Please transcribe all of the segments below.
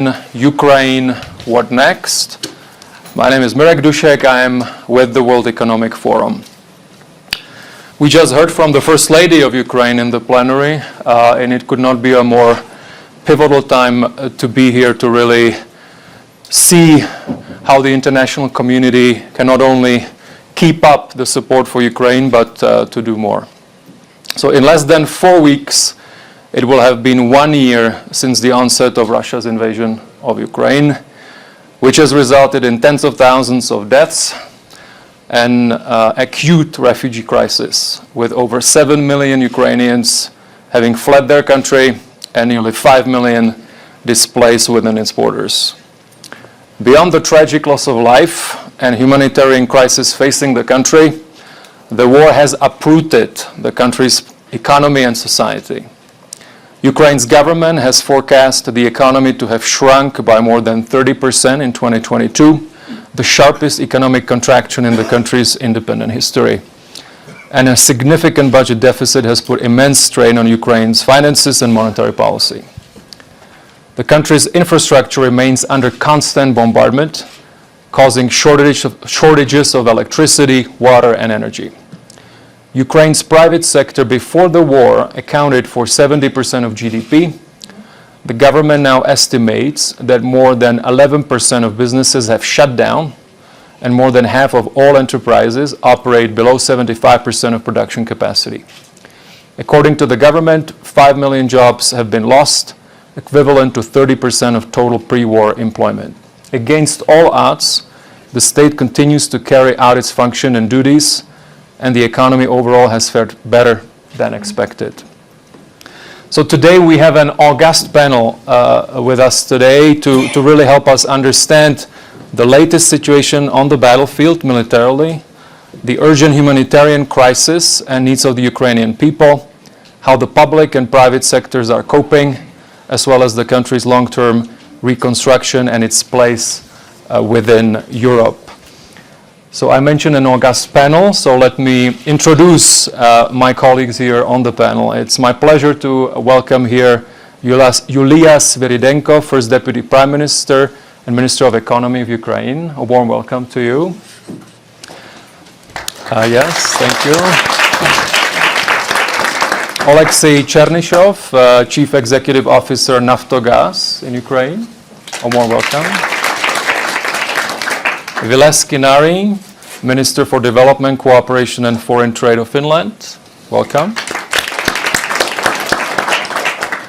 Ukraine, what next? My name is Mirek Dušek. I am with the World Economic Forum. We just heard from the First Lady of Ukraine in the plenary, and it could not be a more pivotal time to be here to really see how the international community can not only keep up the support for Ukraine, but to do more. So in less than 4 weeks, it will have been 1 year since the onset of Russia's invasion of Ukraine, which has resulted in tens of thousands of deaths and acute refugee crisis, with over 7 million Ukrainians having fled their country and nearly 5 million displaced within its borders. Beyond the tragic loss of life and humanitarian crisis facing the country, the war has uprooted the country's economy and society. Ukraine's government has forecast the economy to have shrunk by more than 30% in 2022, the sharpest economic contraction in the country's independent history. And a significant budget deficit has put immense strain on Ukraine's finances and monetary policy. The country's infrastructure remains under constant bombardment, causing shortages of electricity, water, and energy. Ukraine's private sector before the war accounted for 70% of GDP. The government now estimates that more than 11% of businesses have shut down, and more than half of all enterprises operate below 75% of production capacity. According to the government, 5 million jobs have been lost, equivalent to 30% of total pre-war employment. Against all odds, the state continues to carry out its function and duties, and the economy overall has fared better than expected. So today we have an august panel with us today to really help us understand the latest situation on the battlefield militarily, the urgent humanitarian crisis and needs of the Ukrainian people, how the public and private sectors are coping, as well as the country's long-term reconstruction and its place within Europe. So I mentioned an august panel, so let me introduce my colleagues here on the panel. It's my pleasure to welcome here Yulia Sviridenko, First Deputy Prime Minister and Minister of Economy of Ukraine. A warm welcome to you. Yes, thank you. Alexei Chernyshov, Chief Executive Officer Naftogaz in Ukraine. A warm welcome. Viles Kinari, Minister for Development, Cooperation and Foreign Trade of Finland. Welcome.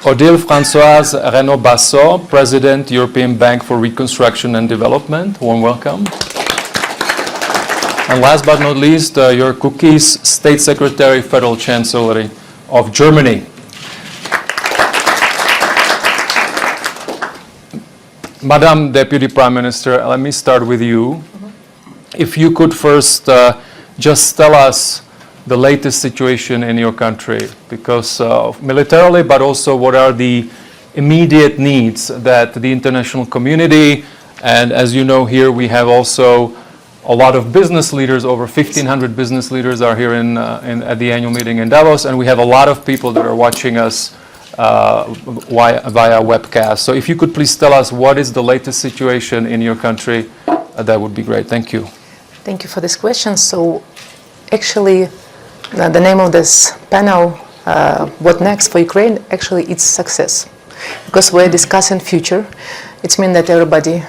Odile Françoise Renaud-Bassot, President, European Bank for Reconstruction and Development. Warm welcome. And last but not least, your cookies, State Secretary, Federal Chancellery of Germany. Madam Deputy Prime Minister, let me start with you. If you could first just tell us the latest situation in your country, because militarily, but also what are the immediate needs that the international community, and as you know here we have also a lot of business leaders, over 1,500 business leaders are here at the annual meeting in Davos, and we have a lot of people that are watching us via webcast. So if you could please tell us what is the latest situation in your country, that would be great. Thank you. Thank you for this question. So actually, the name of this panel, What Next for Ukraine, actually it's success. Because we're discussing future, it means that everybody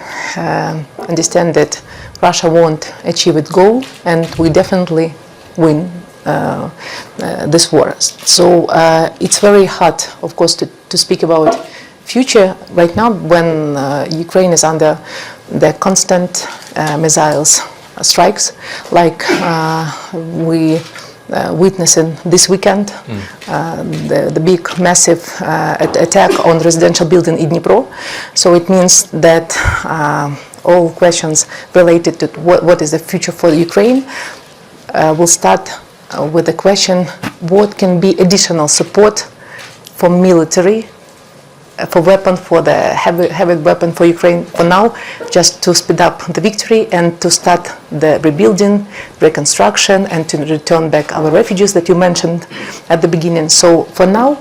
understand that Russia won't achieve its goal, and we definitely win this war. So it's very hard, of course, to speak about future right now when Ukraine is under the constant missiles strikes, like we witnessing this weekend, the big massive attack on residential building in Dnipro. So it means that all questions related to what is the future for Ukraine will start with the question, what can be additional support for military, for weapon, for the heavy weapon for Ukraine for now, just to speed up the victory and to start the rebuilding, reconstruction, and to return back our refugees that you mentioned at the beginning. So for now,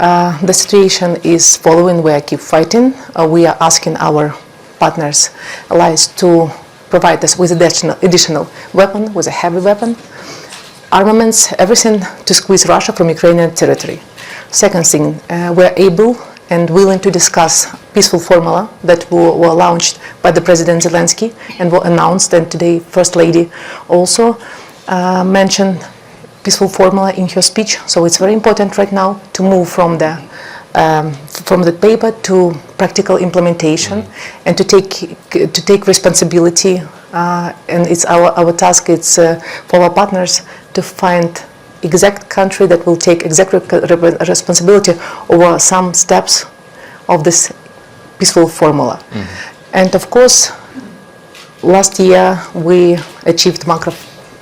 The situation is following. We keep fighting. We are asking our partners, allies, to provide us with additional weapon, with a heavy weapon, armaments, everything to squeeze Russia from Ukrainian territory. Second thing, we're able and willing to discuss peaceful formula that were launched by the President Zelensky and were announced, and today First Lady also mentioned peaceful formula in her speech. So it's very important right now to move from the paper to practical implementation and to take responsibility. And it's our task. It's for our partners to find exact country that will take exact responsibility over some steps of this peaceful formula. And of course, last year we achieved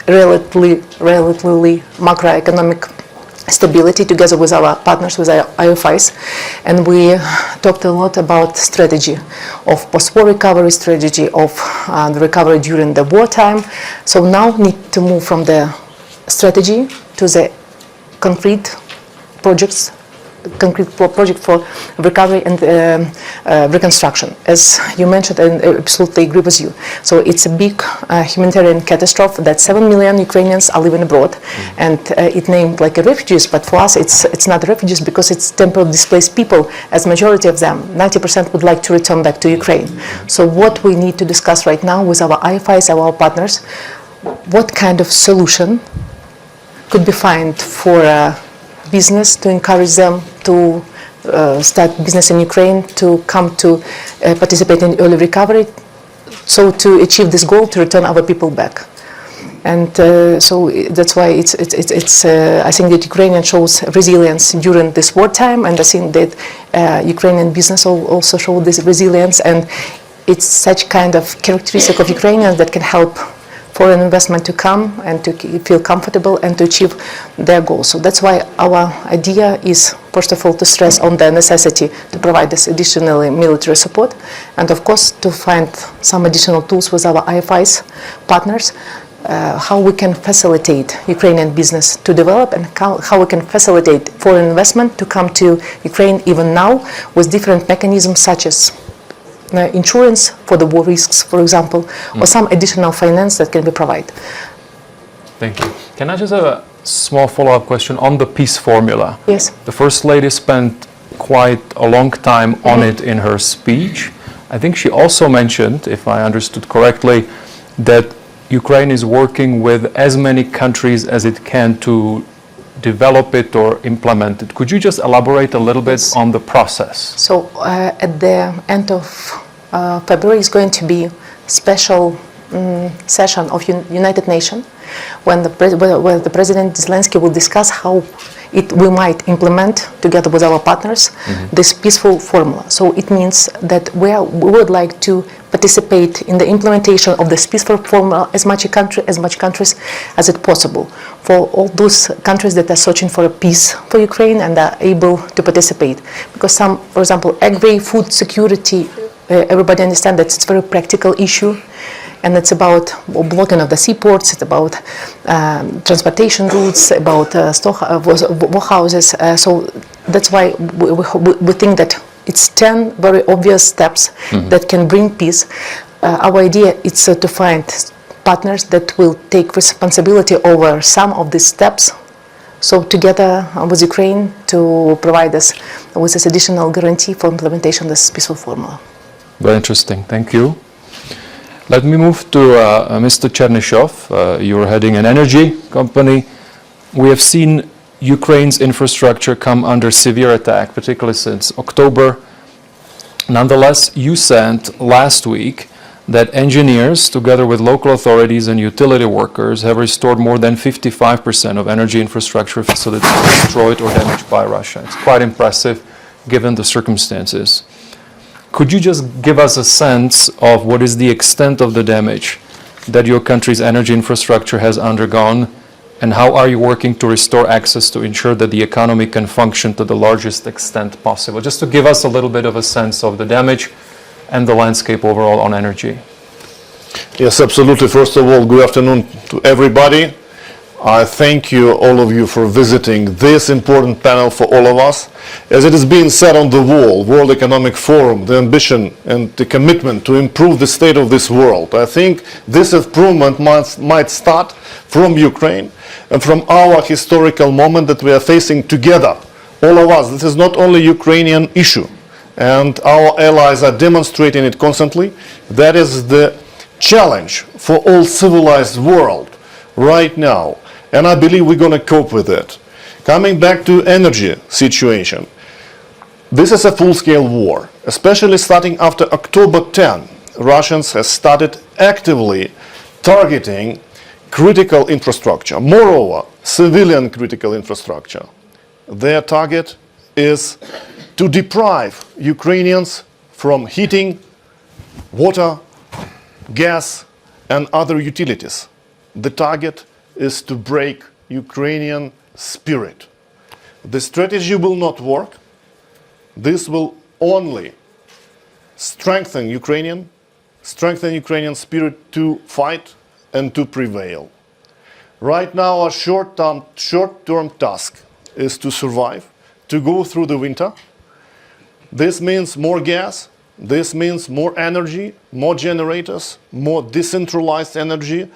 relatively macroeconomic stability together with our partners, with our IFIs, and we talked a lot about strategy of post-war recovery, strategy of the recovery during the wartime. So now we need to move from the strategy to the concrete project for recovery and reconstruction. As you mentioned, and I absolutely agree with you. So it's a big humanitarian catastrophe that 7 million Ukrainians are living abroad, and it named like refugees, but for us it's not refugees because it's temporarily displaced people, as majority of them, 90% would like to return back to Ukraine. So what we need to discuss right now with our IFIs, our partners, what kind of solution could be found for business to encourage them to start business in Ukraine, to come to participate in early recovery, so to achieve this goal to return our people back. And so that's why it's I think that Ukrainian shows resilience during this wartime, and I think that Ukrainian business also show this resilience, and it's such kind of characteristic of Ukrainians that can help foreign investment to come and to feel comfortable and to achieve their goals. So that's why our idea is, first of all, to stress on the necessity to provide this additional military support, and of course to find some additional tools with our IFIs partners, how we can facilitate Ukrainian business to develop, and how we can facilitate foreign investment to come to Ukraine even now with different mechanisms such as insurance for the war risks, for example, or some additional finance that can be provided. Thank you. Can I just have a small follow-up question on the peace formula? Yes. The First Lady spent quite a long time on it in her speech. I think she also mentioned, if I understood correctly, that Ukraine is working with as many countries as it can to develop it or implement it. Could you just elaborate a little bit on the process? So at the end of February is going to be special session of United Nations when the President Zelensky will discuss how we might implement together with our partners this peaceful formula. So it means that we would like to participate in the implementation of this peaceful formula as much countries as it possible, for all those countries that are searching for a peace for Ukraine and are able to participate. Because some, for example, agri-food security, everybody understands that it's a very practical issue, and it's about blocking of the seaports, it's about transportation routes, about warehouses. So that's why we think that it's 10 very obvious steps that can bring peace. Our idea is to find partners that will take responsibility over some of these steps. So together with Ukraine to provide us with this additional guarantee for implementation of this peaceful formula. Very interesting. Thank you. Let me move to Mr. Chernyshov. You're heading an energy company. We have seen Ukraine's infrastructure come under severe attack, particularly since October. Nonetheless, you said last week that engineers, together with local authorities and utility workers, have restored more than 55% of energy infrastructure facilities destroyed or damaged by Russia. It's quite impressive given the circumstances. Could you just give us a sense of what is the extent of the damage that your country's energy infrastructure has undergone, and how are you working to restore access to ensure that the economy can function to the largest extent possible? Just to give us a little bit of a sense of the damage and the landscape overall on energy. Yes, absolutely. First of all, good afternoon to everybody. I thank you, all of you, for visiting this important panel for all of us. As it is being said on the wall, World Economic Forum, the ambition and the commitment to improve the state of this world. I think this improvement might start from Ukraine and from our historical moment that we are facing together, all of us. This is not only a Ukrainian issue, and our allies are demonstrating it constantly. That is the challenge for all civilized world right now, and I believe we're going to cope with it. Coming back to energy situation, this is a full-scale war, especially starting after October 10. Russians have started actively targeting critical infrastructure, moreover, civilian critical infrastructure. Their target is to deprive Ukrainians from heating, water, gas, and other utilities. The target is to break Ukrainian spirit. The strategy will not work. This will only strengthen Ukrainian spirit to fight and to prevail. Right now, our short-term task is to survive, to go through the winter. This means more gas, this means more energy, more generators, more decentralized energy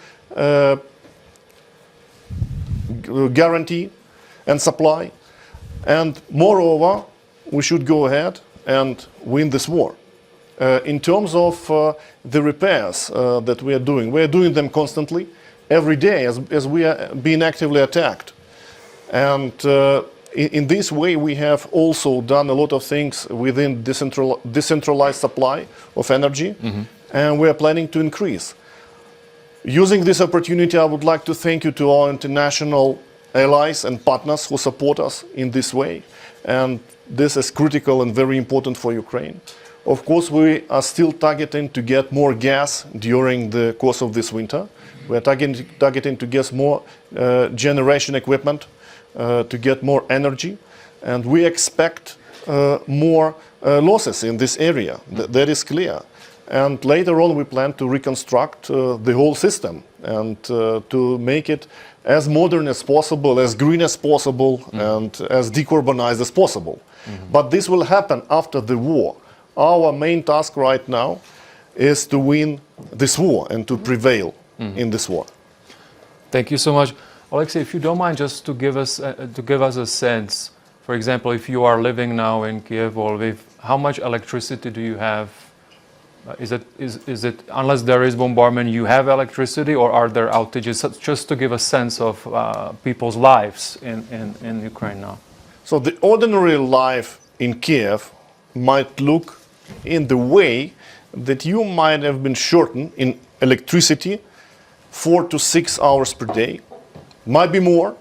guarantee and supply. And moreover, we should go ahead and win this war. In terms of the repairs that we are doing them constantly, every day, as we are being actively attacked. And in this way, we have also done a lot of things within decentralized supply of energy, and we are planning to increase. Using this opportunity, I would like to thank you to our international allies and partners who support us in this way, and this is critical and very important for Ukraine. Of course, we are still targeting to get more gas during the course of this winter. We are targeting to get more generation equipment, to get more energy, and we expect more losses in this area. That is clear. And later on, we plan to reconstruct the whole system and to make it as modern as possible, as green as possible, and as decarbonized as possible. But this will happen after the war. Our main task right now is to win this war and to prevail in this war. Thank you so much. Alexei, if you don't mind, just to give us a sense, for example, if you are living now in Kiev or Lviv, how much electricity do you have? Is it unless there is bombardment, you have electricity, or are there outages? Just to give a sense of people's lives in Ukraine now. So the ordinary life in Kiev might look in the way that you might have been shortened in electricity 4 to 6 hours per day. Might be more,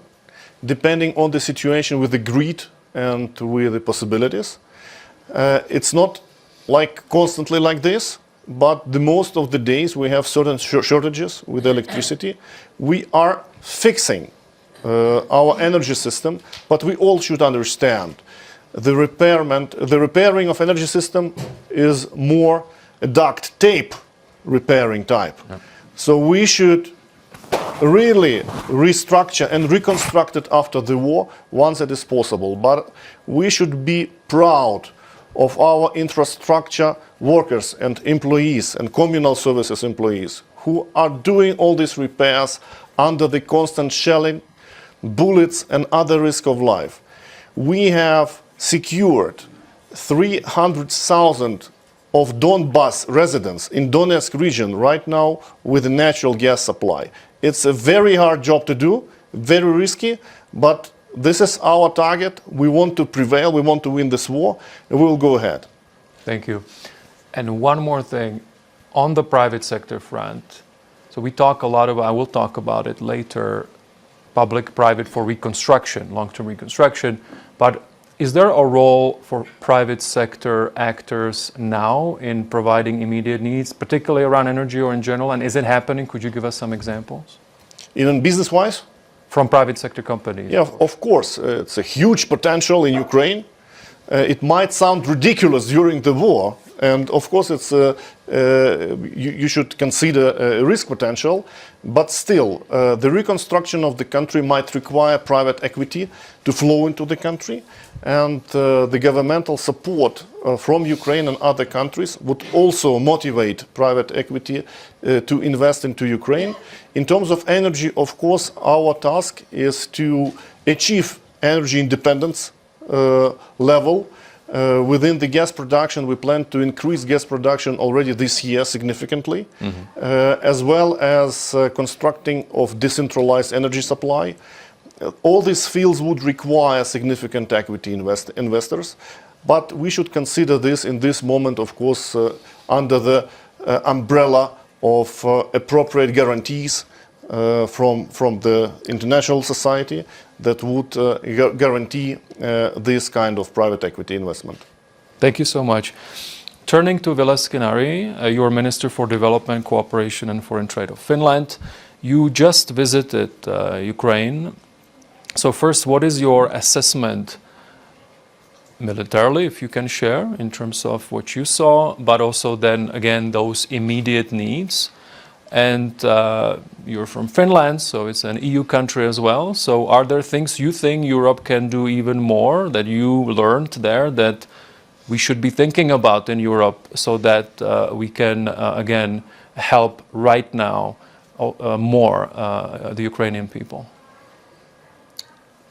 depending on the situation with the grid and with the possibilities. It's not like constantly like this, but the most of the days we have certain shortages with electricity. We are fixing our energy system, but we all should understand the repairing of energy system is more a duct tape repairing type. Yeah. So we should really restructure and reconstruct it after the war once it is possible. But we should be proud of our infrastructure workers and employees and communal services employees who are doing all these repairs under the constant shelling, bullets, and other risk of life. We have secured 300,000 of Donbas residents in Donetsk region right now with a natural gas supply. It's a very hard job to do, very risky, but this is our target. We want to prevail, we want to win this war, and we will go ahead. Thank you. And one more thing, on the private sector front, so we talk a lot about, I will talk about it later, public-private for reconstruction, long-term reconstruction, but is there a role for private sector actors now in providing immediate needs, particularly around energy or in general, and is it happening? Could you give us some examples? Even business-wise? From private sector companies? Yeah, of course. It's a huge potential in Ukraine. It might sound ridiculous during the war, And of course, you should consider a risk potential, but still, the reconstruction of the country might require private equity to flow into the country, and the governmental support from Ukraine and other countries would also motivate private equity to invest into Ukraine. In terms of energy, of course, our task is to achieve energy independence level. Within the gas production, we plan to increase gas production already this year significantly, as well as constructing of decentralized energy supply. All these fields would require significant equity investors, but we should consider this in this moment, of course, under the umbrella of appropriate guarantees from the international society that would guarantee this kind of private equity investment. Thank you so much. Turning to Ville Skinnari, you are Minister for Development, Cooperation and Foreign Trade of Finland. You just visited Ukraine. So first, what is your assessment militarily, if you can share, in terms of what you saw, but also then again those immediate needs? And you're from Finland, so it's an EU country as well. So are there things you think Europe can do even more that you learned there that we should be thinking about in Europe so that we can, again, help right now more the Ukrainian people?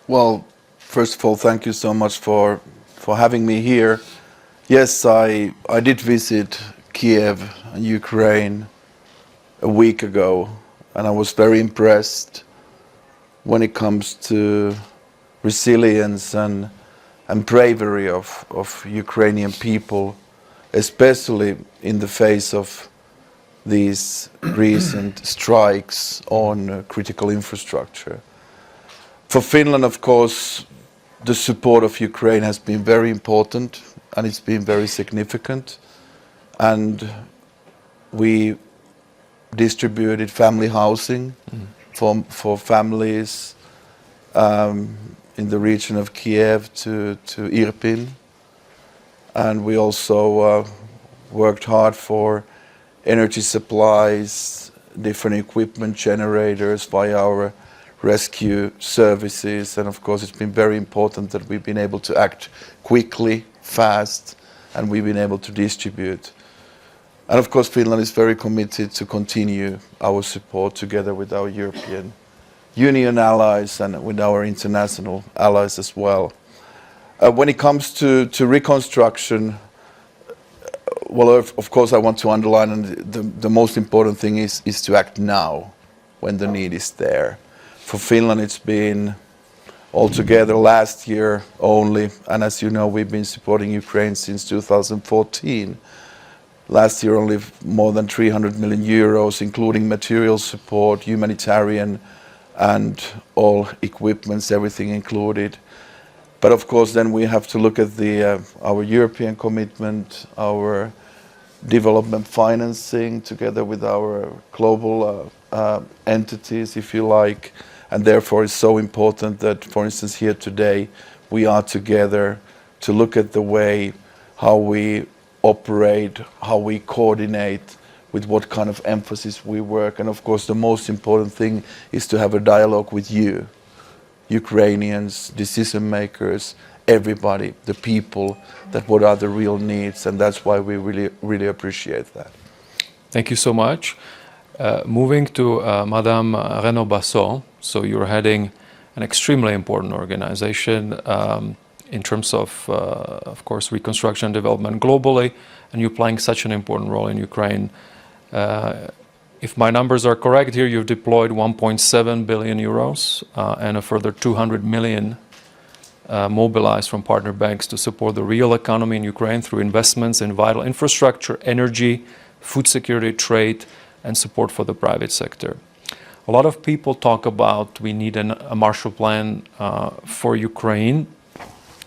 Well, first of all, thank you so much for having me here. Yes, I did visit Kiev and Ukraine a week ago, and I was very impressed when it comes to resilience and bravery of Ukrainian people, especially in the face of these recent strikes on critical infrastructure. For Finland, of course, the support of Ukraine has been very important and it's been very significant, and we distributed family housing for families in the region of Kiev to Irpin, and we also worked hard for energy supplies, different equipment generators via our rescue services, and of course it's been very important that we've been able to act quickly, fast, and we've been able to distribute. And of course Finland is very committed to continue our support together with our European Union allies and with our international allies as well. When it comes to reconstruction, well, of course I want to underline, and the most important thing is to act now when the need is there. For Finland it's been altogether last year only, and as you know we've been supporting Ukraine since 2014. Last year only more than 300 million euros, including material support, humanitarian and all equipments, everything included. But of course then we have to look at our European commitment, our development financing together with our global entities, if you like, and therefore it's so important that, for instance, here today we are together to look at the way how we operate, how we coordinate, with what kind of emphasis we work. And of course the most important thing is to have a dialogue with you, Ukrainians, decision makers, everybody, the people, that what are the real needs, and that's why we really appreciate that. Thank you so much. Moving to Madame Renaud Basson, so you're heading an extremely important organization in terms of course, reconstruction and development globally, and you're playing such an important role in Ukraine. If my numbers are correct here, you've deployed 1.7 billion euros and a further 200 million mobilized from partner banks to support the real economy in Ukraine through investments in vital infrastructure, energy, food security, trade, and support for the private sector. A lot of people talk about we need a Marshall Plan for Ukraine.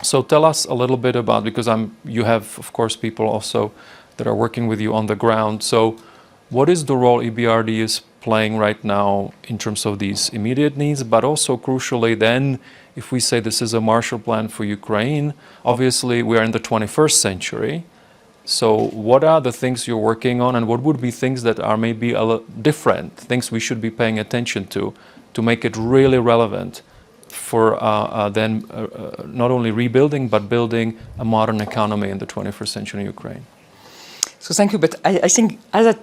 So tell us a little bit about, because you have, of course, people also that are working with you on the ground. So what is the role EBRD is playing right now in terms of these immediate needs, but also crucially then, if we say this is a Marshall Plan for Ukraine, obviously we are in the 21st century, So what are the things you're working on, and what would be things that are maybe a little different, things we should be paying attention to make it really relevant for then not only rebuilding but building a modern economy in the 21st century in Ukraine? So thank you, but I think as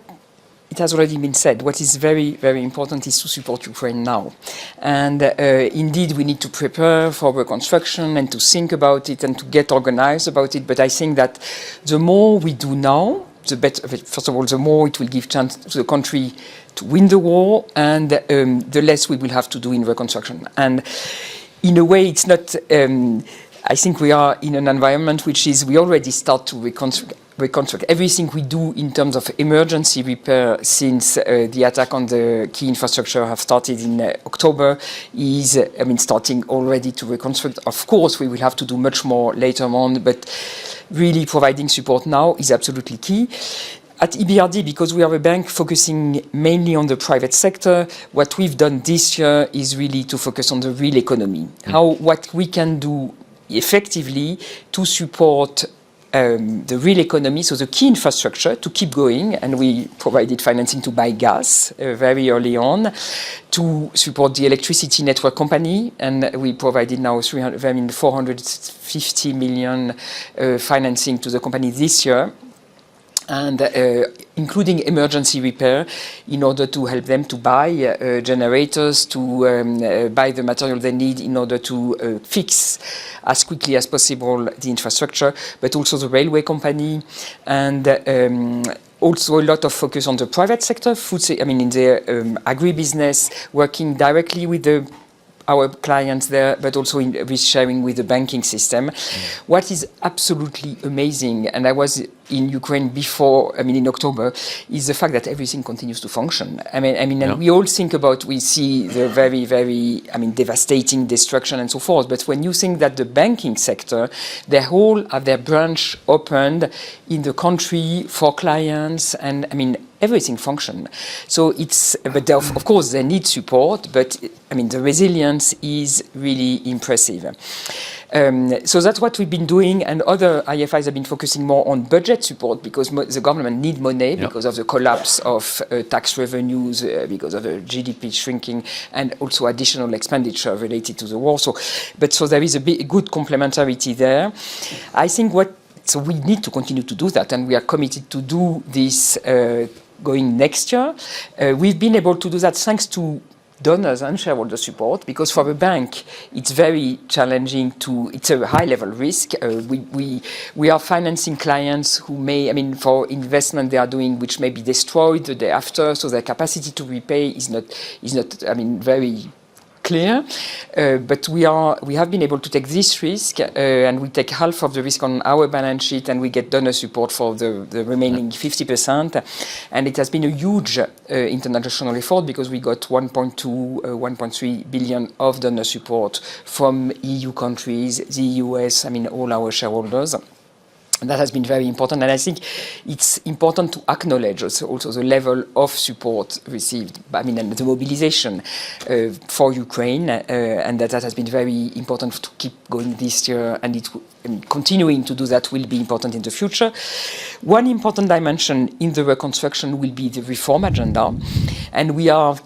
it has already been said, what is very, very important is to support Ukraine now. And indeed, we need to prepare for reconstruction and to think about it and to get organized about it. But I think that the more we do now, the better. First of all, the more it will give chance to the country to win the war, and the less we will have to do in reconstruction. And in a way, it's not... I think we are in an environment which is, we already start to reconstruct everything we do in terms of emergency repair since the attack on the key infrastructure have started in October is, starting already to reconstruct. Of course, we will have to do much more later on, but really providing support now is absolutely key. At EBRD, because we are a bank focusing mainly on the private sector, what we've done this year is really to focus on the real economy. What we can do effectively to support the real economy, so the key infrastructure to keep going, and we provided financing to buy gas very early on, to support the electricity network company, and we provided now 450 million financing to the company this year, and including emergency repair in order to help them to buy generators, to buy the material they need in order to fix as quickly as possible the infrastructure, but also the railway company, and also a lot of focus on the private sector, in the agribusiness, working directly with our clients there, but also with sharing with the banking system. What is absolutely amazing, and I was in Ukraine before, in October, is the fact that everything continues to function. And we all think about, we see the very, very, devastating destruction and so forth, but when you think that the banking sector, they all have their branch opened in the country for clients, and everything function. So but of course they need support, but the resilience is really impressive. So that's what we've been doing, and other IFIs have been focusing more on budget support because the government need money because of the collapse of tax revenues, because of the GDP shrinking, and also additional expenditure related to the war. So there is a good complementarity there. I think so we need to continue to do that, and we are committed to do this going next year. We've been able to do that thanks to donors and shareholder support, because for a bank it's very challenging it's a high level risk. We are financing clients who may, for investment they are doing which may be destroyed the day after, so their capacity to repay is not very clear, but we have been able to take this risk, and we take half of the risk on our balance sheet, and we get donor support for the remaining 50%, and it has been a huge international effort because we got 1.3 billion of donor support from EU countries, the US, all our shareholders. And that has been very important, and I think it's important to acknowledge also the level of support received, and the mobilization for Ukraine, and that has been very important to keep going this year, and continuing to do that will be important in the future. One important dimension in the reconstruction will be the reform agenda, and we are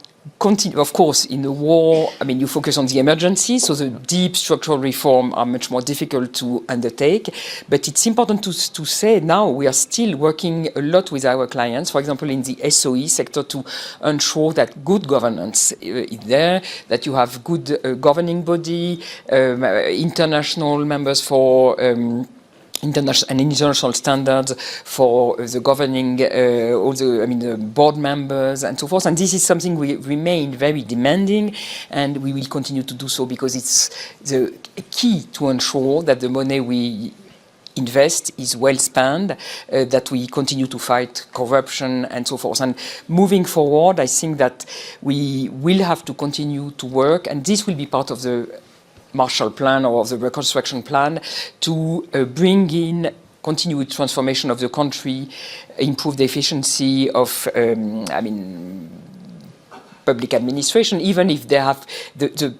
of course, in the war, you focus on the emergency, so the deep structural reform are much more difficult to undertake. But it's important to say now we are still working a lot with our clients, for example, in the SOE sector, to ensure that good governance is there, that you have good governing body, international members for international standards for the governing, the board members and so forth. And this is something we remain very demanding, and we will continue to do so because it's the key to ensure that the money we invest is well spent, that we continue to fight corruption and so forth. And moving forward, I think that we will have to continue to work, and this will be part of the Marshall Plan or of the reconstruction plan, to bring in continued transformation of the country, improve the efficiency of public administration, even if they have the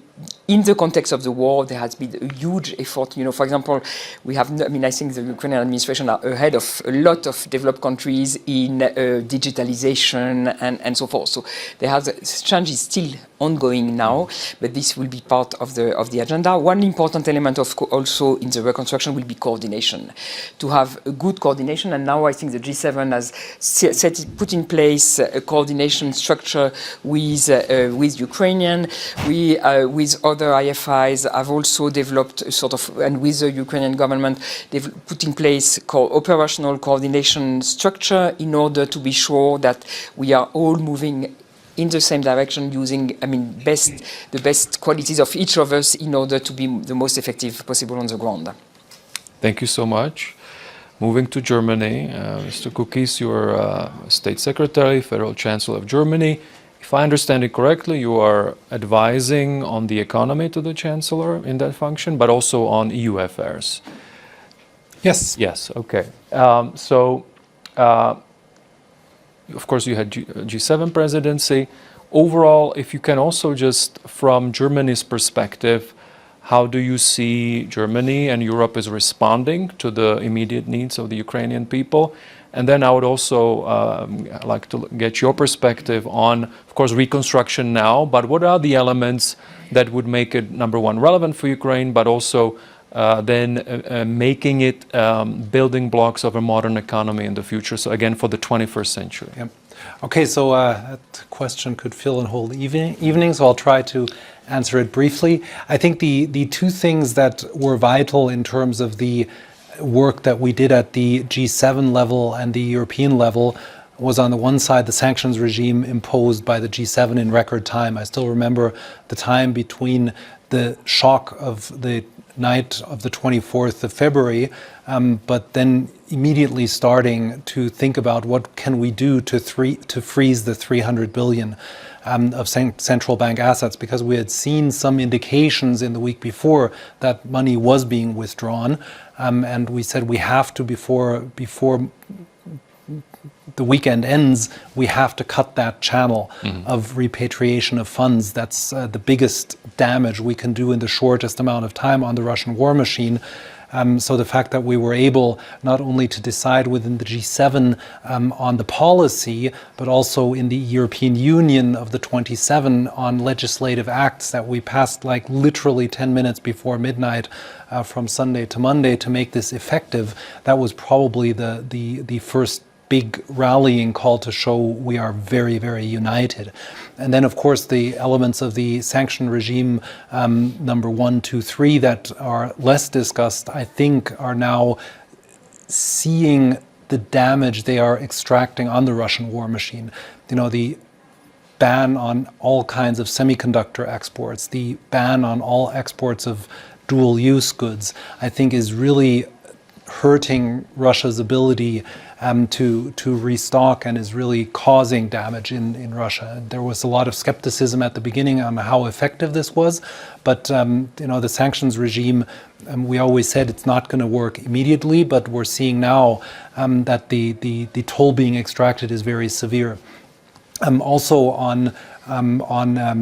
in the context of the war, there has been a huge effort. For example, we have, I think the Ukrainian administration are ahead of a lot of developed countries in digitalization and so forth. So this change is still ongoing now, but this will be part of the agenda. One important element also in the reconstruction will be coordination. To have a good coordination, and now I think the G7 has put in place a coordination structure with Ukrainian. We with other IFIs have also developed a sort of, and with the Ukrainian government, they've put in place operational coordination structure in order to be sure that we are all moving in the same direction, using, the best qualities of each of us in order to be the most effective possible on the ground. Thank you so much. Moving to Germany, Mr. Kukis, you're State Secretary, Federal Chancellor of Germany. If I understand it correctly, you are advising on the economy to the Chancellor in that function, but also on EU affairs. Yes. Yes, okay. Of course, you had G7 presidency. Overall, if you can also just, from Germany's perspective, how do you see Germany and Europe is responding to the immediate needs of the Ukrainian people? And then I would also like to get your perspective on, of course, reconstruction now, but what are the elements that would make it, number one, relevant for Ukraine, but also then making it building blocks of a modern economy in the future, so again, for the 21st century? Yep. Okay, so that question could fill a whole evening, so I'll try to answer it briefly. I think the two things that were vital in terms of the work that we did at the G7 level and the European level was, on the one side, the sanctions regime imposed by the G7 in record time. I still remember the time between the shock of the night of the 24th of February, but then immediately starting to think about what can we do to freeze the 300 billion of central bank assets, because we had seen some indications in the week before that money was being withdrawn, and we said we have to, before the weekend ends, we have to cut that channel of repatriation of funds. That's the biggest damage we can do in the shortest amount of time on the Russian war machine. So the fact that we were able not only to decide within the G7 on the policy, but also in the European Union of the 27 on legislative acts that we passed like literally 10 minutes before midnight from Sunday to Monday to make this effective, that was probably the first big rallying call to show we are very, very united. And then, of course, the elements of the sanction regime, number 1, 2, 3, that are less discussed, I think, are now seeing the damage they are extracting on the Russian war machine. The ban on all kinds of semiconductor exports, the ban on all exports of dual-use goods, I think is really hurting Russia's ability to restock, and is really causing damage in Russia. There was a lot of skepticism at the beginning on how effective this was, but the sanctions regime, we always said it's not going to work immediately, but we're seeing now that the toll being extracted is very severe. Also on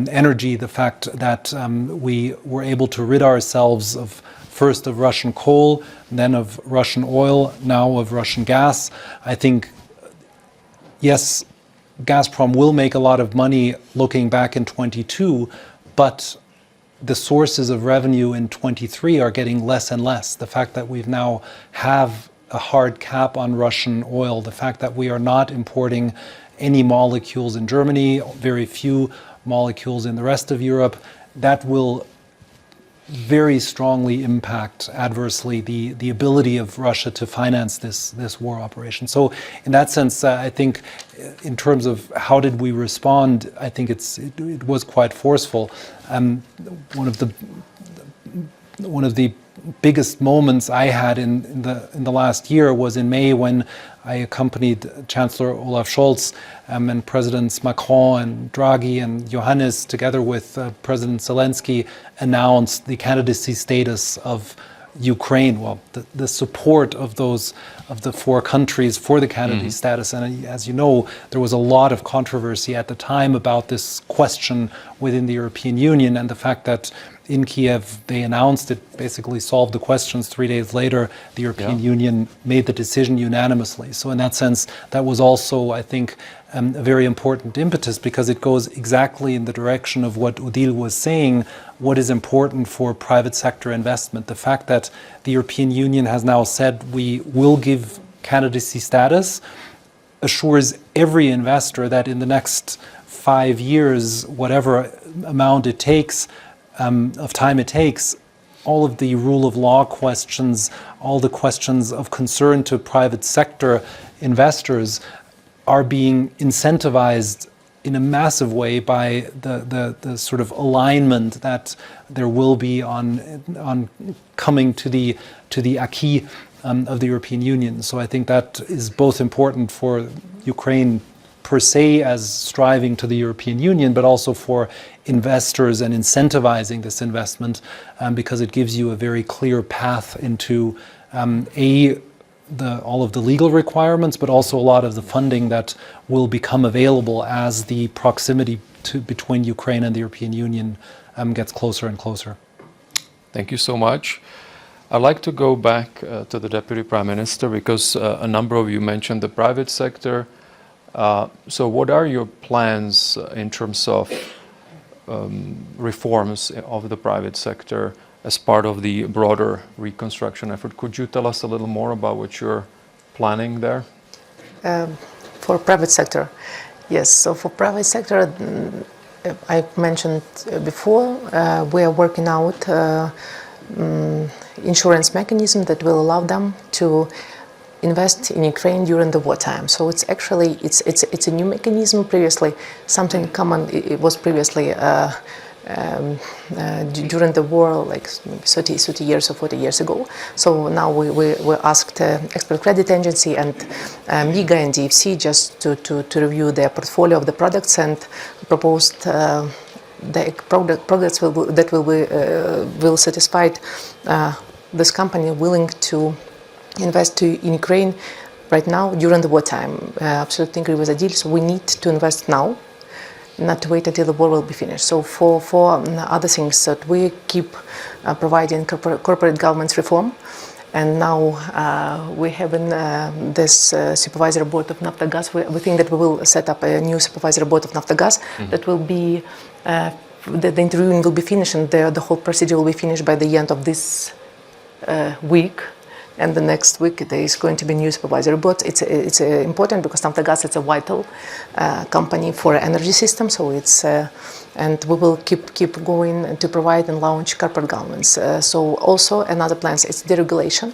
energy, the fact that we were able to rid ourselves of first of Russian coal, then of Russian oil, now of Russian gas. I think, yes, Gazprom will make a lot of money looking back in 22, but the sources of revenue in 23 are getting less and less. The fact that we've now have a hard cap on Russian oil, the fact that we are not importing any molecules in Germany, very few molecules in the rest of Europe, that will very strongly impact adversely the ability of Russia to finance this war operation. So in that sense, I think in terms of how did we respond, I think it was quite forceful. One of the biggest moments I had in the last year was in May, when I accompanied Chancellor Olaf Scholz and Presidents Macron and Draghi and Johannes, together with President Zelensky, announced the candidacy status of Ukraine. Well, the support of the 4 countries for the candidacy status. And as you know, there was a lot of controversy at the time about this question within the European Union, and the fact that in Kiev. They announced it, basically solved the questions. 3 days later, the European Union made the decision unanimously. So in that sense, that was also, I think, a very important impetus, because it goes exactly in the direction of what Odile was saying, what is important for private sector investment. The fact that the European Union has now said we will give candidacy status assures every investor that in the next 5 years, whatever amount it takes, of time it takes, all of the rule of law questions, all the questions of concern to private sector investors are being incentivized in a massive way by the sort of alignment that there will be on coming to the acquis of the European Union. So I think that is both important for Ukraine per se as striving to the European Union, but also for investors and incentivizing this investment, because it gives you a very clear path into all of the legal requirements, but also a lot of the funding that will become available as the proximity between Ukraine and the European Union gets closer and closer. Thank you so much. I'd like to go back to the Deputy Prime Minister, because a number of you mentioned the private sector. So what are your plans in terms of reforms of the private sector as part of the broader reconstruction effort? Could you tell us a little more about what you're planning there? For private sector, yes. So for private sector, I mentioned before, we are working out insurance mechanism that will allow them to invest in Ukraine during the wartime. So it's actually it's a new mechanism. Previously, something common. It was previously during the war, like maybe 30 years or 40 years ago. So now we asked Export Credit Agency and MIGA and DFC just to review their portfolio of the products, and proposed the products will satisfy this company willing to invest in Ukraine right now during the wartime. Absolutely agree with Odile. So we need to invest now, not to wait until the war will be finished. So for other things that we keep providing corporate governance reform, and now we have this supervisory board of Naftogaz. We think that we will set up a new supervisory board of Naftogaz that will be the interviewing will be finished, and the whole procedure will be finished by the end of this week. And the next week there is going to be a new supervisory board. It's important because Naftogaz is a vital company for energy system. So it's and we will keep going to provide and launch corporate governance. So also another plan is deregulation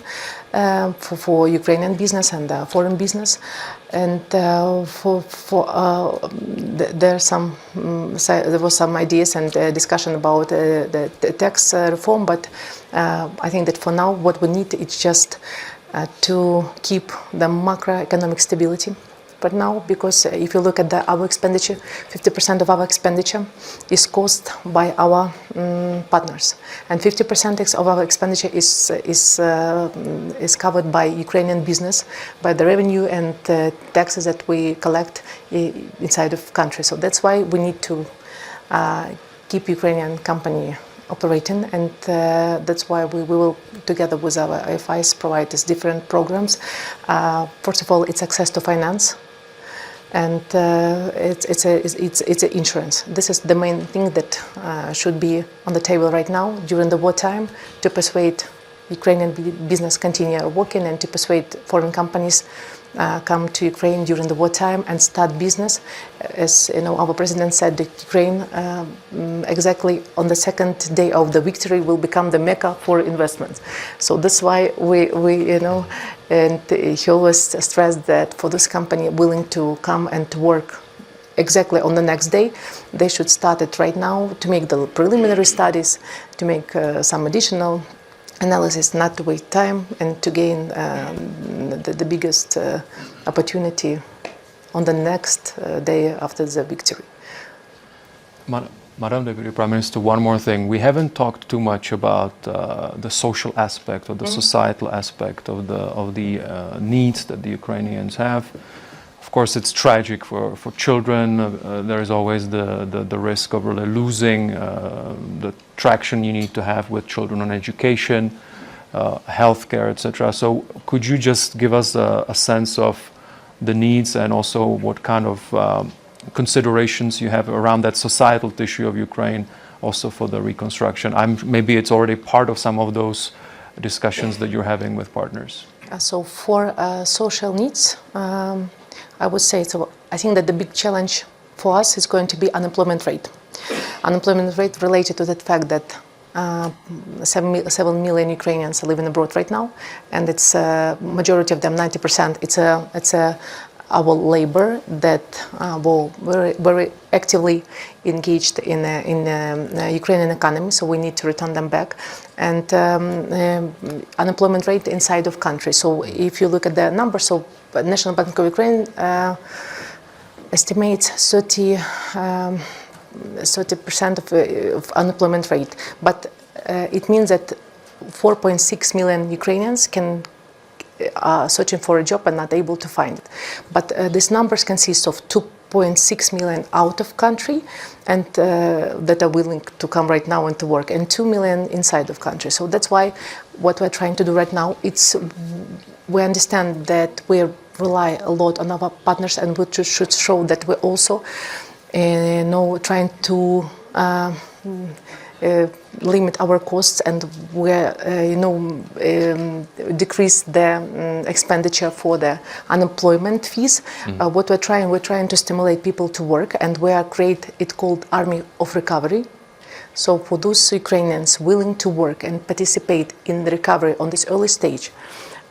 for Ukrainian business and foreign business. And there was some ideas and discussion about the tax reform, but I think that for now what we need is just to keep the macroeconomic stability. But now, because if you look at our expenditure, 50% of our expenditure is caused by our partners, and 50% of our expenditure is covered by Ukrainian business, by the revenue and taxes that we collect inside of country. So that's why we need to keep Ukrainian company operating, and that's why we will, together with our IFIs, provide these different programs. First of all, it's access to finance. And it's an insurance. This is the main thing that should be on the table right now during the wartime, to persuade Ukrainian business continue working, and to persuade foreign companies come to Ukraine during the wartime and start business. As you know, our president said that Ukraine exactly on the second day of the victory will become the mecca for investments. So that's why we and he always stressed that for this company willing to come and to work exactly on the next day, they should start it right now to make the preliminary studies, to make some additional analysis, not to wait time, and to gain the biggest opportunity on the next day after the victory. Madam Deputy Prime Minister, one more thing. We haven't talked too much about the social aspect or the societal aspect of the needs that the Ukrainians have. Of course, it's tragic for children. There is always the risk of really losing the traction you need to have with children on education, healthcare, etc. So could you just give us a sense of the needs and also what kind of considerations you have around that societal tissue of Ukraine also for the reconstruction? Maybe it's already part of some of those discussions that you're having with partners. So for social needs, I would say, so I think that the big challenge for us is going to be unemployment rate. Unemployment rate related to the fact that 7 million Ukrainians are living abroad right now, and it's majority of them, 90%, it's our labor that will very actively engaged in Ukrainian economy, so we need to return them back. And unemployment rate inside of country. So if you look at the numbers, so National Bank of Ukraine estimates 30% of unemployment rate, but it means that 4.6 million Ukrainians are searching for a job and not able to find it. But these numbers consist of 2.6 million out of country and that are willing to come right now and to work, and 2 million inside of country. So that's why what we're trying to do right now, we understand that we rely a lot on our partners, and we should show that we're also trying to limit our costs, and we're decrease the expenditure for the unemployment fees. What we're trying to stimulate people to work, and we are create it called Army of Recovery. So for those Ukrainians willing to work and participate in the recovery on this early stage,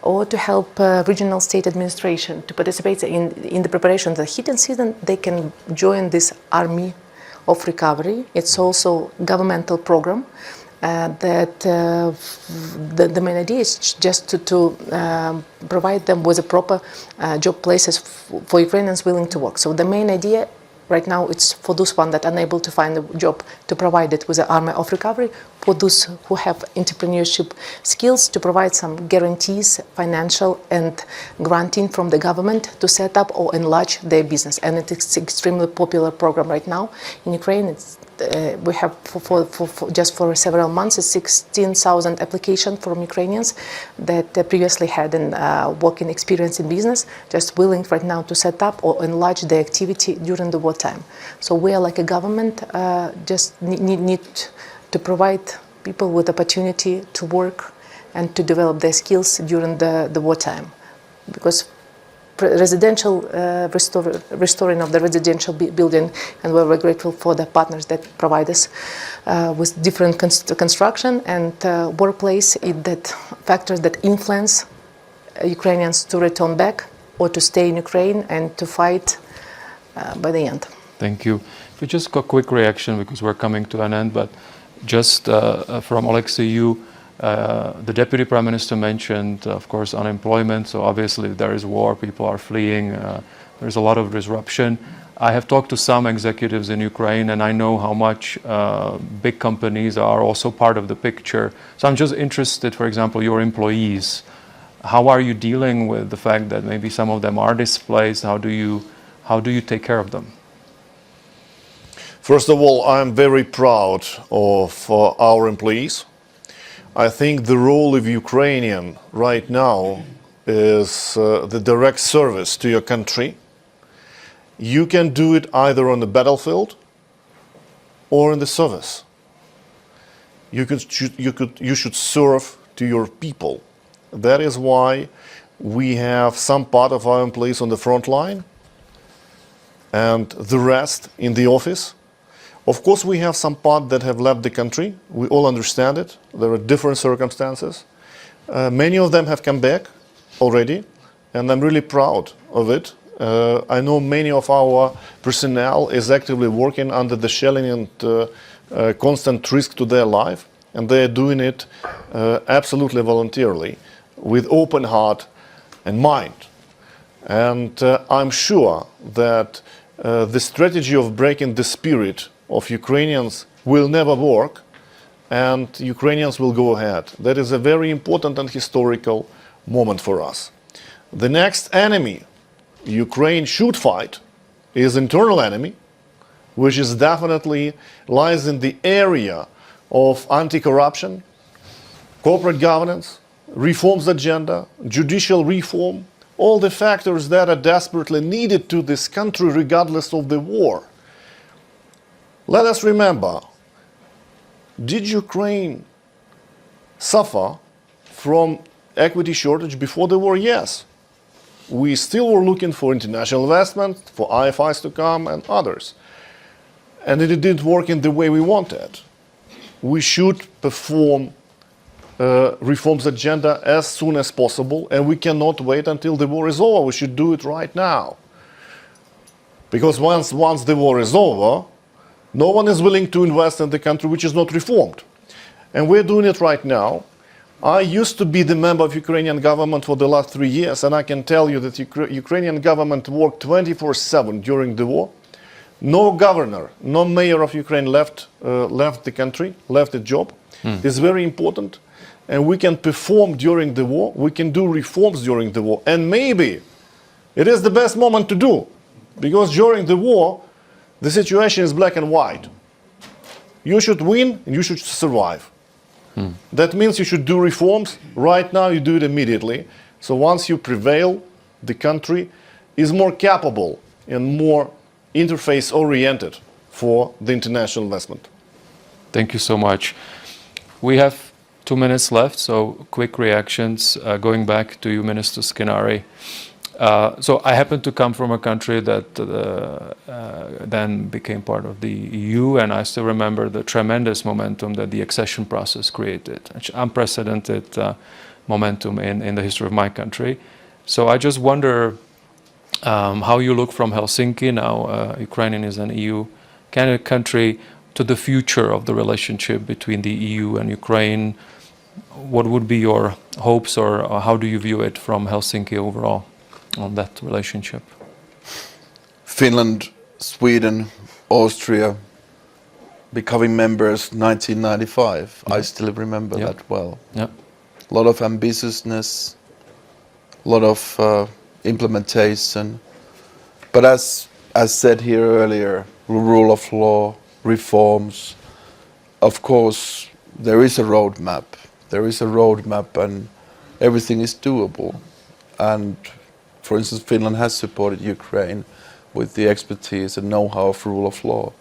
or to help regional state administration to participate in the preparation of the heating season, they can join this Army of Recovery. It's also a governmental program that the main idea is just to provide them with a proper job places for Ukrainians willing to work. So the main idea right now it's for those one that are unable to find a job, to provide it with the Army of Recovery. For those who have entrepreneurship skills, to provide some guarantees, financial and granting from the government to set up or enlarge their business. And it's an extremely popular program right now in Ukraine. We have just for several months 16,000 applications from Ukrainians that previously had a working experience in business, just willing right now to set up or enlarge their activity during the wartime. So we are like a government, just need to provide people with opportunity to work and to develop their skills during the wartime, because residential restoring of the residential building, and we're very grateful for the partners that provide us with different construction and workplace, that factors that influence Ukrainians to return back or to stay in Ukraine and to fight by the end. Thank you. If we just got a quick reaction, because we're coming to an end, but just from Alexei, the Deputy Prime Minister mentioned, of course, unemployment. So obviously there is war, people are fleeing, there's a lot of disruption. I have talked to some executives in Ukraine, and I know how much big companies are also part of the picture. So I'm just interested, for example, your employees. How are you dealing with the fact that maybe some of them are displaced? How do you take care of them? First of all, I'm very proud of our employees. I think the role of Ukrainian right now is the direct service to your country. You can do it either on the battlefield or in the service. You should serve to your people. That is why we have some part of our employees on the front line and the rest in the office. Of course, we have some part that have left the country. We all understand it. There are different circumstances. Many of them have come back already, and I'm really proud of it. I know many of our personnel is actively working under the shelling and constant risk to their life, and they are doing it absolutely voluntarily, with open heart and mind. And I'm sure that the strategy of breaking the spirit of Ukrainians will never work, and Ukrainians will go ahead. That is a very important and historical moment for us. The next enemy Ukraine should fight is internal enemy, which is definitely lies in the area of anti-corruption, corporate governance, reforms agenda, judicial reform, all the factors that are desperately needed to this country regardless of the war. Let us remember, did Ukraine suffer from equity shortage before the war? Yes. We still were looking for international investment, for IFIs to come and others. And it didn't work in the way we wanted. We should perform reforms agenda as soon as possible, and we cannot wait until the war is over. We should do it right now. Because once the war is over, no one is willing to invest in the country which is not reformed. And we're doing it right now. I used to be the member of Ukrainian government for the last 3 years, and I can tell you that Ukrainian government worked 24/7 during the war. No governor, no mayor of Ukraine left the country, left the job. It's very important. And we can perform during the war. We can do reforms during the war. And maybe it is the best moment to do. Because during the war, the situation is black and white. You should win and you should survive. That means you should do reforms. Right now you do it immediately. So once you prevail, the country is more capable and more interface oriented for the international investment. Thank you so much. We have 2 minutes left, so quick reactions. Going back to you, Minister Skinari. So I happen to come from a country that then became part of the EU, and I still remember the tremendous momentum that the accession process created, unprecedented momentum in the history of my country. So I just wonder how you look from Helsinki, now Ukraine is an EU candidate country, to the future of the relationship between the EU and Ukraine. What would be your hopes, or how do you view it from Helsinki overall on that relationship? Finland, Sweden, Austria becoming members 1995. I still remember that well. Yeah. A lot of ambitiousness, a lot of implementation. But as said here earlier, rule of law, reforms, of course, there is a roadmap. There is a roadmap and everything is doable. And for instance, Finland has supported Ukraine with the expertise and know-how of rule of law.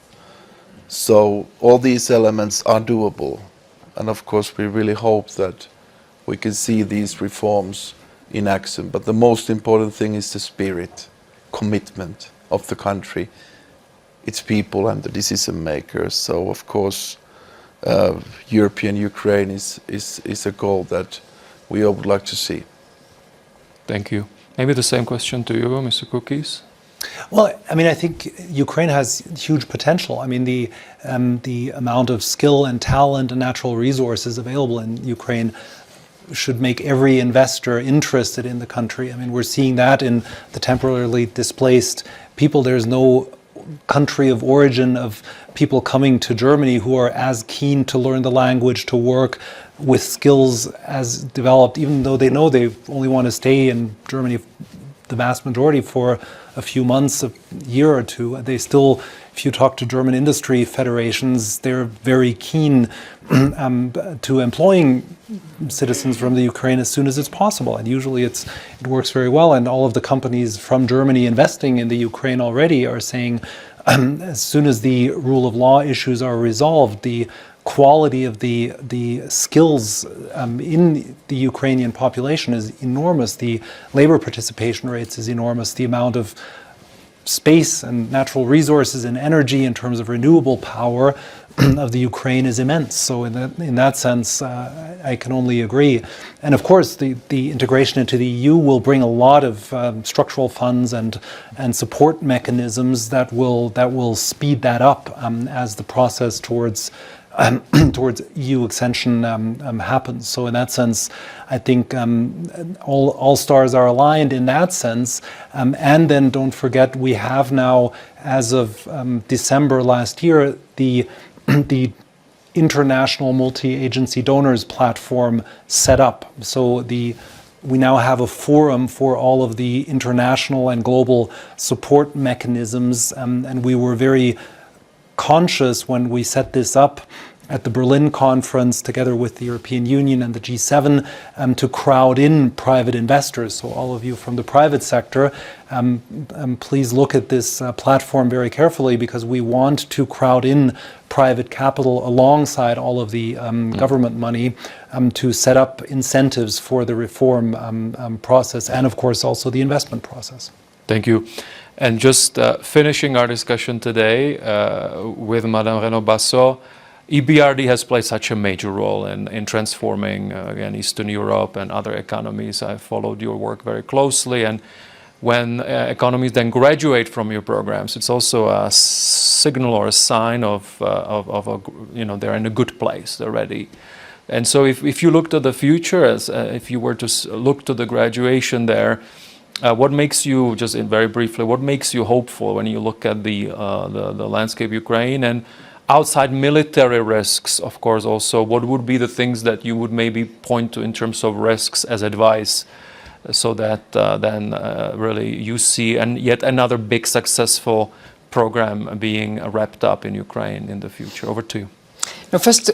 So all these elements are doable. And of course, we really hope that we can see these reforms in action. But the most important thing is the spirit, commitment of the country, its people and the decision makers. So of course, European Ukraine is a goal that we all would like to see. Thank you. Maybe the same question to you, Mr. Kukis. Well, I mean, I think Ukraine has huge potential. I mean, the amount of skill and talent and natural resources available in Ukraine should make every investor interested in the country. I mean, we're seeing that in the temporarily displaced people. There's no country of origin of people coming to Germany who are as keen to learn the language, to work with skills as developed, even though they know they only want to stay in Germany, the vast majority, for a few months, a year or two. They still, if you talk to German industry federations, they're very keen to employing citizens from the Ukraine as soon as it's possible. And usually it works very well. And all of the companies from Germany investing in the Ukraine already are saying, as soon as the rule of law issues are resolved, the quality of the skills in the Ukrainian population is enormous. The labor participation rates is enormous. The amount of space and natural resources and energy in terms of renewable power of the Ukraine is immense. So in that sense, I can only agree. And of course, the integration into the EU will bring a lot of structural funds and support mechanisms that will speed that up as the process towards EU extension happens. So in that sense, I think all stars are aligned in that sense. And then don't forget, we have now, as of December last year, the international multi-agency donors platform set up. So the we now have a forum for all of the international and global support mechanisms, and we were very conscious when we set this up at the Berlin conference together with the European Union and the G7 to crowd in private investors. So all of you from the private sector, please look at this platform very carefully, because we want to crowd in private capital alongside all of the government money to set up incentives for the reform process and, of course, also the investment process. Thank you. And just finishing our discussion today with Madame Renaud-Bassot, EBRD has played such a major role in transforming, again, Eastern Europe and other economies. I followed your work very closely, and when economies then graduate from your programs, it's also a signal or a sign of they're in a good place, they're ready. And so if you look to the future, as if you were to look to the graduation there, what makes you, just very briefly, what makes you hopeful when you look at the landscape Ukraine? And outside military risks, of course, also, what would be the things that you would maybe point to in terms of risks as advice, so that then really you see yet another big successful program being wrapped up in Ukraine in the future? Over to you. No, first,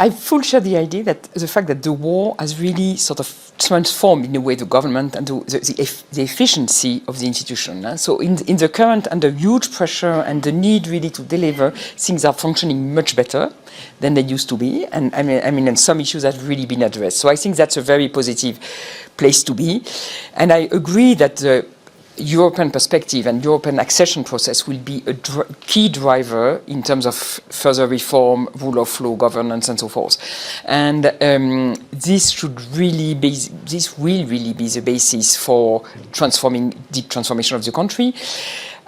I fully share the idea that the fact that the war has really sort of transformed in a way the government and the efficiency of the institution. So in the current, under huge pressure and the need really to deliver, things are functioning much better than they used to be. And and some issues have really been addressed. So I think that's a very positive place to be. And I agree that the European perspective and European accession process will be a key driver in terms of further reform, rule of law, governance, and so forth. And this will really be the basis for deep transformation of the country.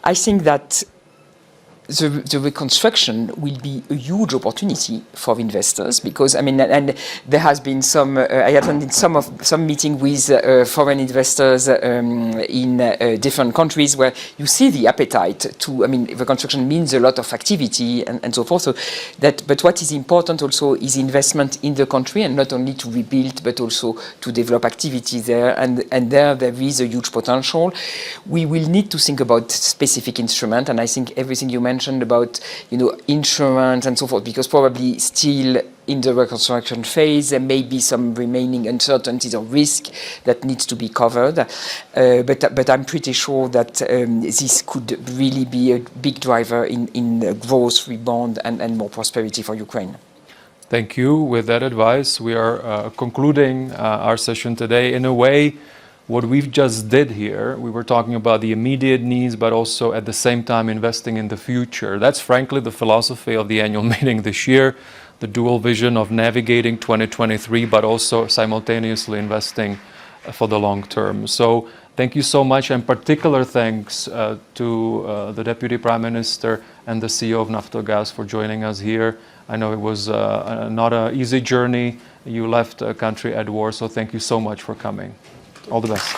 I think that the reconstruction will be a huge opportunity for investors, because and there has been some. I attended some meeting with foreign investors in different countries, where you see the appetite to. Reconstruction means a lot of activity and so forth. So but what is important also is investment in the country, and not only to rebuild, but also to develop activity there. And there is a huge potential. We will need to think about specific instrument, and I think everything you mentioned about insurance and so forth, because probably still in the reconstruction phase there may be some remaining uncertainties or risk that needs to be covered, but I'm pretty sure that this could really be a big driver in growth, rebound, and more prosperity for Ukraine. Thank you. With that advice, we are concluding our session today. In a way, what we've just did here, we were talking about the immediate needs, but also at the same time investing in the future. That's frankly the philosophy of the annual meeting this year, the dual vision of navigating 2023, but also simultaneously investing for the long term. So thank you so much, and particular thanks to the Deputy Prime Minister and the CEO of Naftogaz for joining us here. I know it was not an easy journey. You left a country at war, so thank you so much for coming. All the best.